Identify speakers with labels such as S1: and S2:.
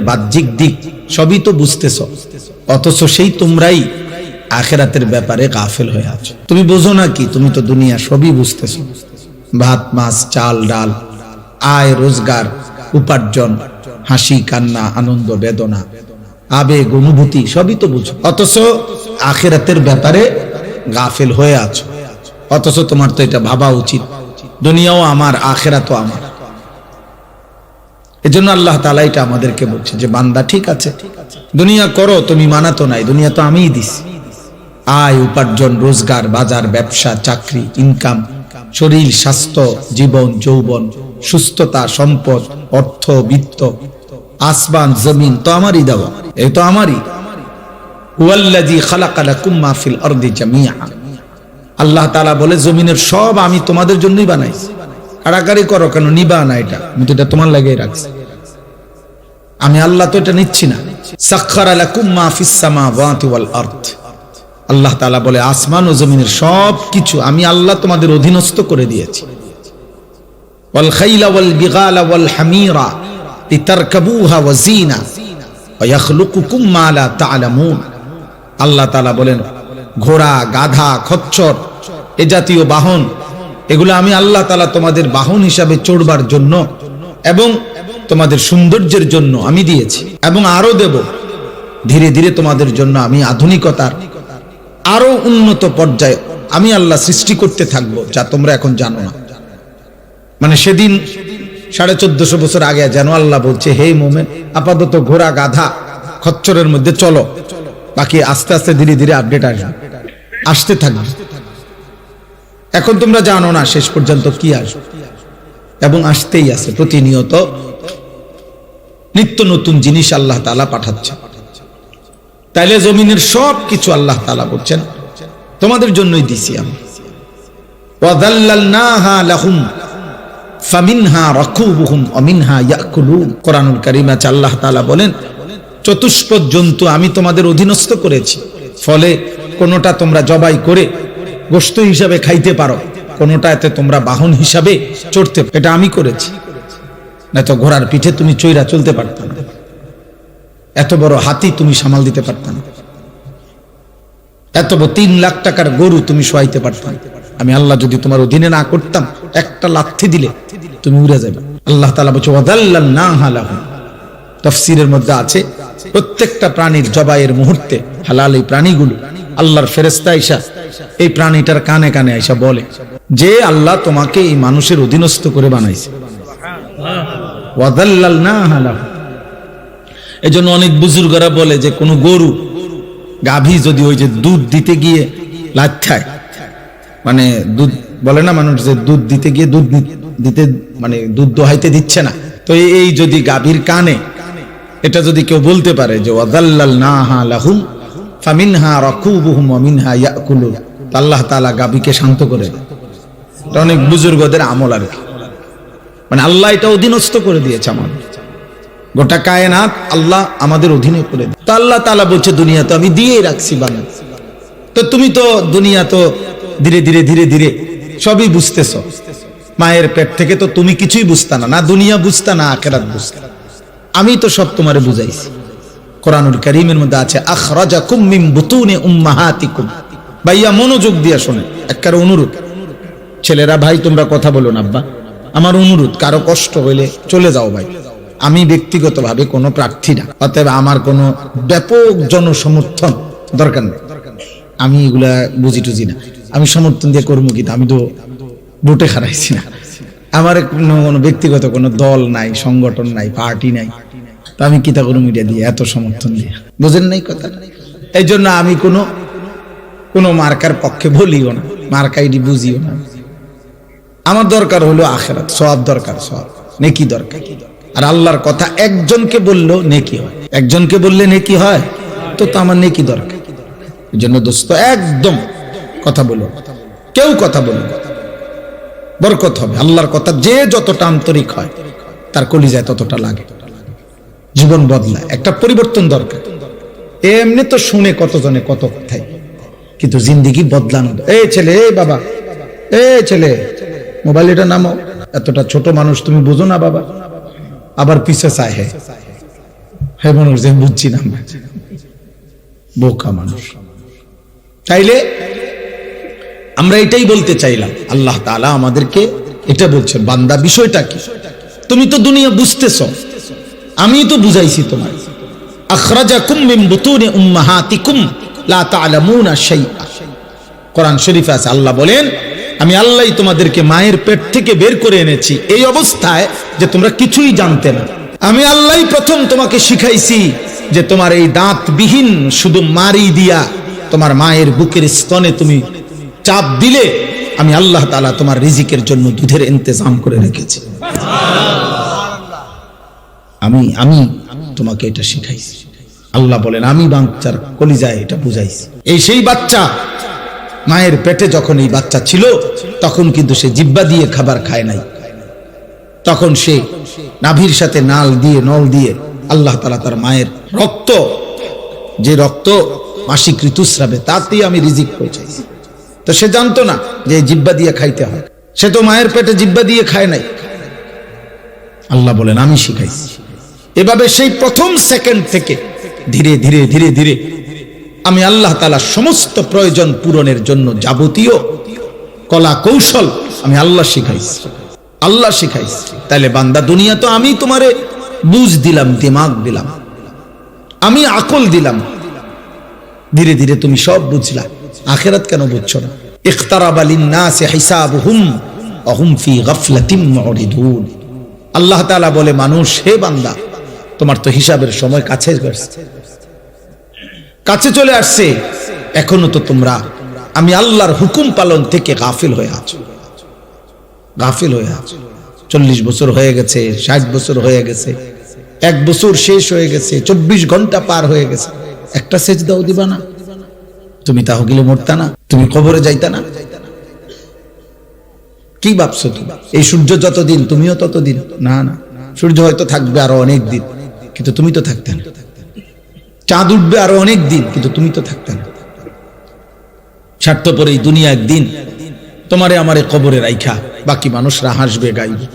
S1: বাহ্যিক দিক সবই তো বুঝতেছ, অথচ সেই তোমরাই আখিরাতের ব্যাপারে গাফেল হয়ে আছো। তুমি বোঝো না কি? তুমি তো দুনিয়া সবই বুঝতেছ, ভাত মাছ চাল ডাল, আয় রোজগার, উপার্জন, হাসি কান্না, আনন্দ বেদনা, আবেগ অনুভূতি সবই তো বুঝো, অথচ আখিরাতের ব্যাপারে গাফেল হয়ে আছো। অথচ তোমার তো এটা ভাবা উচিত, দুনিয়াও আমার আখিরাতও আমার। এজন্য আল্লাহ তাআলা এটা আমাদেরকে বলছে যে বান্দা ঠিক আছে, দুনিয়া করো, তুমি মানাতো নাই, দুনিয়া তো আমিই দিছি। আয় উপার্জন, রোজগার, বাজার, ব্যবসা, চাকরি, ইনকাম, শরীর, স্বাস্থ্য, জীবন, যৌবন, সুস্থতা, সম্পদ, অর্থ, বিত্ত, আসমান জমিন তো আমারই দেওয়া, এই তো আমারই। হুয়াল্লাযী খালাকা লাকুম মা ফিল আরদি জামিআ, আল্লাহ তাআলা বলে জমিনের সব আমি তোমাদের জন্যই বানাইছি। কাড়াকাড়ি করো কেন? নিবা না, এটা আমি তো এটা তোমার লাগেই রাখছি, আমি আল্লাহ তো এটা নিচ্ছি না। সাখখারা লাকুম মা ফিস সামাওয়াতি ওয়াল আরদ, আল্লাহ তাআলা বলে আসমান ও জমিনের সব কিছু আমি আল্লাহ তোমাদের অধীনস্থ করে দিয়েছি। ওয়াল খাইলা ওয়াল বিগালা ওয়াল হামিরা লিতারকাবুহা ওয়া জিনা ওয়া ইয়াখলুকুকুম মা লা তা'লামুন, আল্লাহ তাআলা বলেন ঘোড়া, গাধা, খচ্চর, এ জাতীয় বাহন, এগুলো আমি আল্লাহ তাআলা তোমাদের বাহন হিসাবে চড়বার জন্য এবং তোমাদের সৌন্দর্যের জন্য আমি দিয়েছি, এবং আরো দেব। ধীরে ধীরে তোমাদের জন্য আমি আধুনিকতার আরো উন্নত পর্যায়ে আমি আল্লাহ সৃষ্টি করতে থাকবো, যা তোমরা এখন জানো না। মানে সেদিন 1450 বছর আগে যেন আল্লাহ বলছে, হে মুমিন, আপাতত ঘোড়া গাধা খচ্চরের মধ্যে চলো, বাকি আস্তে আস্তে ধীরে ধীরে আপডেট আসতে থাকবে। এখন তোমরা জানো না শেষ পর্যন্ত কি আসবে, এবং আসতেই আছে প্রতিনিয়ত নিত্য নতুন জিনিস আল্লাহ তাআলা পাঠাচ্ছে। তাইলে জমিনের সব কিছু আল্লাহ তাআলা বলছেন তোমাদের জন্যই দিছি আমি। ওয়াযাল্লালনাহা লাহুম ফামিনহা রাকুবুহুম ওয়া মিনহা ইয়াকুলুন, কোরআনুল কারীমে আছে আল্লাহ তাআলা বলেন চতুষ্পদ জন্তু আমি তোমাদের অধীনস্থ করেছি, ফলে কোনটা তোমরা জবাই করে গোশত হিসাবে খাইতে পারো, কোনটাতে তোমরা বাহন হিসাবে চড়তে, এটা আমি করেছি। না তো ঘোড়ার পিঠে তুমি চৈরা চলতে পারত না, এত বড় হাতি তুমি সামাল দিতে পারত না, এত বড় 3 লাখ টাকার গরু তুমি শোয়াইতে পারত না। আমি আল্লাহ যদি তোমার অধীনে না করতাম, একটা লাথি দিলে তুমি উড়ে যাবে। আল্লাহ তাআলা বলছে ওয়াযাল্লালনাহা লাহুম, তাফসীরের মধ্যে আছে প্রত্যেকটা প্রাণীর জবাইয়ের মুহূর্তে হালাল এই প্রাণীগুলো আল্লাহর ফেরেশতা আয়েশা এই প্রাণীটার কানে কানে আয়েশা বলে যে আল্লাহ তোমাকে এই মানুষের অধীনস্থ করে বানাইছে। ওয়াযাল্লালনাহা লাহুম, এজন্য অনেক বুজুর্গরা বলে যে কোন গরু গাভী যদি ওই যে দুধ দিতে গিয়ে লাথ খায়, মানে দুধ বলে না মানুষ যে দুধ দিতে গিয়ে দুধ দিতে মানে দুধ দোহাইতে দিচ্ছে না, তো এই যদি গাভীর কানে এটা যদি কেউ বলতে পারে যে ওয়াযাল্লালনাহা লাহুম ফামিনহা রাকুবুহুম ওয়া মিনহা ইয়াকুলুন, আল্লাহ তাআলা গাভীকে শান্ত করে দেয়। এটা অনেক বুজুর্গদের আমল আর কি, মানে আল্লাহ এটা অধীনস্থ করে দিয়েছে আমাদের, গোটা কায়নাত আল্লাহ আমাদের অধীনে করে দেয়। তো আল্লাহ তাআলা বলছে দুনিয়া তো আমি দিয়েই রাখছি বানা, তো তুমি তো দুনিয়া তো ধীরে ধীরে ধীরে ধীরে সবই বুঝতেছো। মায়ের পেট থেকে তো তুমি কিছুই বুঝতা না, না দুনিয়া বুঝতা না আখিরাত বুঝতা, আমি তো সব তোমারে বুঝাইছি। কোরআনুল কারীমের মধ্যে আছে আখরাজাকুম মিন বুতুনি উম্মাহাতিকুম, ভাইয়া মনোযোগ দিয়ে শোনে, একবার অনুরোধ, ছেলেরা ভাই তোমরা কথা বলো না, আব্বা আমার অনুরোধ, কারো কষ্ট হইলে চলে যাও ভাই, আমি ব্যক্তিগতভাবে কোনো প্রার্থী না, অতএব আমার কোনো ব্যাপক জনসমর্থন দরকার নেই, আমি এগুলা বুঝি টুজি না, আমি সমর্থন দিয়ে করবো কি, আমি তো ভোটে হারাইছি না, আমার কোনো ব্যক্তিগত কোনো দল নাই, সংগঠন নাই, পার্টি নাই, তো আমি কিতা করবো মিডিয়া দিয়ে এত সমর্থন দিয়ে, বুঝেন নাই কথা। এই জন্য আমি কোনো মার্কার পক্ষে বলিও না, মার্কাইডি বুঝিও না। আমার দরকার হলো আখিরাত, সওয়াব দরকার, সওয়াব নেকি দরকার। আর আল্লাহর কথা একজনকে বললেও নেকি হয়, একজনকে বললে নেকি হয়, তো আমার নেকি দরকার। এই জন্য দোস্ত একদম কথা বলো, কেউ কথা বলো, বরকত হবে। আল্লাহর কথা যে যতটা আন্তরিক হয় তার কলিজায় ততটা লাগে, জীবন বদলায়, একটা পরিবর্তন দরকার। এমনি তো শুনে কতজনে কত কথাই, কিন্তু জিন্দেগি বদলানো। এই ছেলে, এই বাবা, এই ছেলে মোবাইল এটা নামাও, এতটা ছোট মানুষ তুমি বুঝো না বাবা, আবার পিছে চায়, হ্যাঁ মানুষ যে বুঝছি না, বোকা মানুষ। তাইলে আমরা এটাই বলতে চাইলাম, আল্লাহ তাআলা আমাদেরকে এটা বলছেন, বান্দা বিষয়টা কি? তুমি তো দুনিয়া বুঝতেছ, আমি তো বুঝাইছি তোমার। আখরাজাকুম মিন বুতুনি উম্মাহাতিকুম লা তা'লামুনা শাইআ। কোরআন শরীফে আছে, আল্লাহ বলেন আমি আল্লাহই তোমাদেরকে মায়ের পেট থেকে বের করে এনেছি এই অবস্থায় যে তোমরা কিছুই জানতে না। আমি আল্লাহই প্রথম তোমাকে শিখাইছি যে তোমার এই দাঁতবিহীন শুধু মারি দিয়া তোমার মায়ের বুকের স্তনে তুমি চাপ দিলে আমি আল্লাহ তাআলা তোমার রিজিকের জন্য দুধের ইন্তজাম করে রেখেছি। আমি তোমাকে এটা শিখাইছি। আল্লাহ বলেন আমি বাচ্চার কলিজায় এটা বুঝাইছি। এই সেই বাচ্চা মায়ের পেটে যখন এই বাচ্চা ছিল তখন কিন্তু সে জিহ্বা দিয়ে খাবার খায় নাই, তখন সে নাভির সাথে নল দিয়ে আল্লাহ তাআলা তার মায়ের রক্ত, যে রক্ত মাসিক ঋতুস্রাবে, তাতেই আমি রিজিক পৌঁছাইছি। তো সে জানতো না যে জিহ্বা দিয়ে খাইতে হয়, সে তো মায়ের পেটে জিহ্বা দিয়ে খায় নাই। আল্লাহ বলেন আমি শিখাইছি। এভাবে সেই প্রথম সেকেন্ড থেকে ধীরে ধীরে ধীরে ধীরে আমি আল্লাহ তাআলা সমস্ত প্রয়োজন পূরণের জন্য যাবতীয় কলা কৌশল আমি আল্লাহ শিখাইছি। তাহলে বান্দা দুনিয়া তো আমি তোমারে বুঝ দিলাম, দিমাগ দিলাম, আমি আকল দিলাম, ধীরে ধীরে তুমি সব বুঝলা। আখিরাত কেন বুঝছো না? ইখতারাবা লিন-নাসি হিসাবুহুম ওয়া হুম ফি গাফলাতিন মুরিদুন। আল্লাহ তাআলা বলে, মানুষ, হে বান্দা, তোমার তো হিসাবের সময় কাছে চলে আসছে, এখনো তো তোমরা আমি আল্লাহর হুকুম পালন থেকে গাফিল হয়ে আছো। 40 বছর হয়ে গেছে, 60 বছর হয়ে গেছে, 1 বছর শেষ হয়ে গেছে, 24 ঘন্টা পার হয়ে গেছে, একটা সেজদাও দিবা না? তুমি তাহলে মরতা না? তুমি কবরে যাইতা না? কি ভাবছো তুমি? এই সূর্য যতদিন তুমিও ততদিন? না, সূর্য হয়তো থাকবে আরো অনেক দিন, কিন্তু তুমি তো থাকতে না। চাঁদ উঠবে আরো অনেক দিন, কিন্তু তুমি তো থাকতে না। স্বার্থপর এই দুনিয়া একদিন তোমারে আমারে কবরে রাইখা বাকি মানুষরা হাসবে, গাইবে।